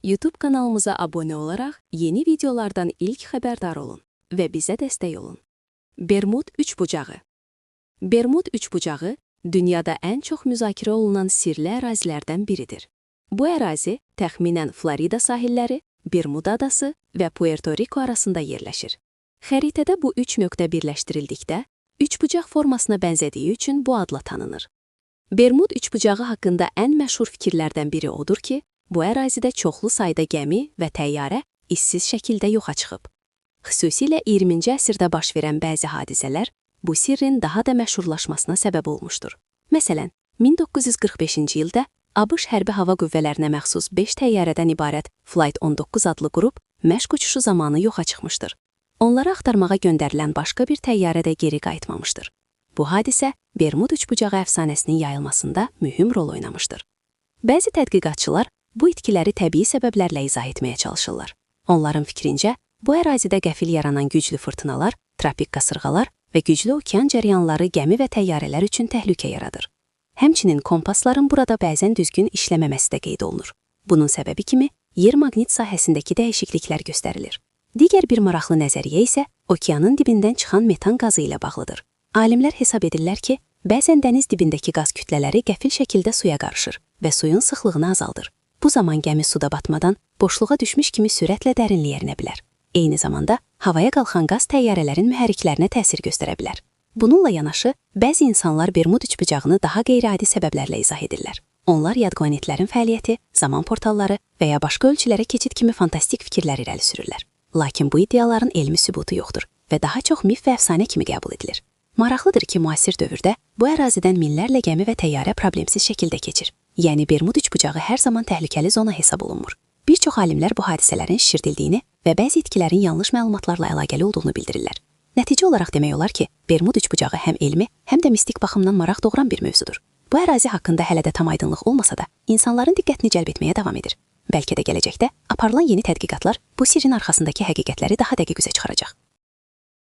YouTube kanalımıza abone olarak yeni videolardan ilk xəbərdar olun və bizə dəstək olun. Bermud üçbucağı. Bermud üçbucağı dünyada ən çox müzakirə olunan sirli ərazilərdən biridir. Bu ərazi təxminən Florida sahilləri, Bermuda adası və Puerto Rico arasında yerləşir. Xəritədə bu üç nöqtə birləşdirildikdə, üçbucaq formasına bənzədiyi üçün bu adla tanınır. Bermud üçbucağı haqqında ən məşhur fikirlərdən biri odur ki, bu ərazidə çoxlu sayda gəmi və təyyarə izsiz şəkildə yoxa çıxıb. Xüsusilə 20-ci əsrdə baş verən bəzi hadisələr bu sirrin daha da məşhurlaşmasına səbəb olmuşdur. Məsələn, 1945-ci ildə ABŞ hərbi hava qüvvələrinə məxsus 5 təyyarədən ibarət Flight 19 adlı qrup məşq uçuşu zamanı yoxa çıxmışdır. Onları axtarmağa göndərilən başqa bir təyyarə də geri qayıtmamışdır. Bu hadisə Bermud üçbucağı əfsanəsinin yayılmasında mühüm rol oynamışdır. Bəzi tədqiqatçılar bu itkiləri təbii səbəblərlə izah etməyə çalışırlar. Onların fikrincə, bu ərazidə qəfil yaranan güclü fırtınalar, tropik qasırğalar və güclü okean cəryanları gəmi və təyyarələr üçün təhlükə yaradır. Həmçinin kompasların burada bəzən düzgün işləməməsi də qeyd olunur. Bunun səbəbi kimi yer maqnit sahəsindəki dəyişikliklər göstərilir. Digər bir maraqlı nəzəriyyə isə okeanın dibindən çıxan metan qazı ilə bağlıdır. Alimlər hesab edirlər ki, bəzən dəniz dibindəki qaz kütlələri qəfil şəkildə suya qarışır və suyun sıxlığını azaldır. Bu zaman gəmi suda batmadan boşluğa düşmüş kimi sürətlə dərinliyə enə bilər. Eyni zamanda havaya qalxan qaz təyyarələrin mühərriklərinə təsir göstərə bilər. Bununla yanaşı, bəzi insanlar Bermud üçbucağını daha qeyri-adi səbəblərlə izah edirlər. Onlar yadqoynitlərin fəaliyyəti, zaman portalları və ya başqa ölçülərə keçid kimi fantastik fikirlər irəli sürürlər. Lakin bu iddiaların elmi sübutu yoxdur və daha çox mif və əfsanə kimi qəbul edilir. Maraqlıdır ki, müasir dövrdə bu ərazidən minlərlə gəmi və təyyarə problemsiz şəkildə keçir. Yəni Bermud üçbucağı hər zaman təhlükəli zona hesab olunmur. Bir çox alimlər bu hadisələrin şişirdildiyini və bəzi itkilərin yanlış məlumatlarla əlaqəli olduğunu bildirirlər. Nəticə olaraq demək olar ki, Bermud üçbucağı həm elmi, həm də mistik baxımdan maraq doğuran bir mövzudur. Bu ərazi haqqında hələ də tam aydınlıq olmasa da, insanların diqqətini cəlb etməyə davam edir. Bəlkə də gələcəkdə aparılan yeni tədqiqatlar bu sirrin arxasındakı həqiqətləri daha dəqiq üzə çıxaracaq.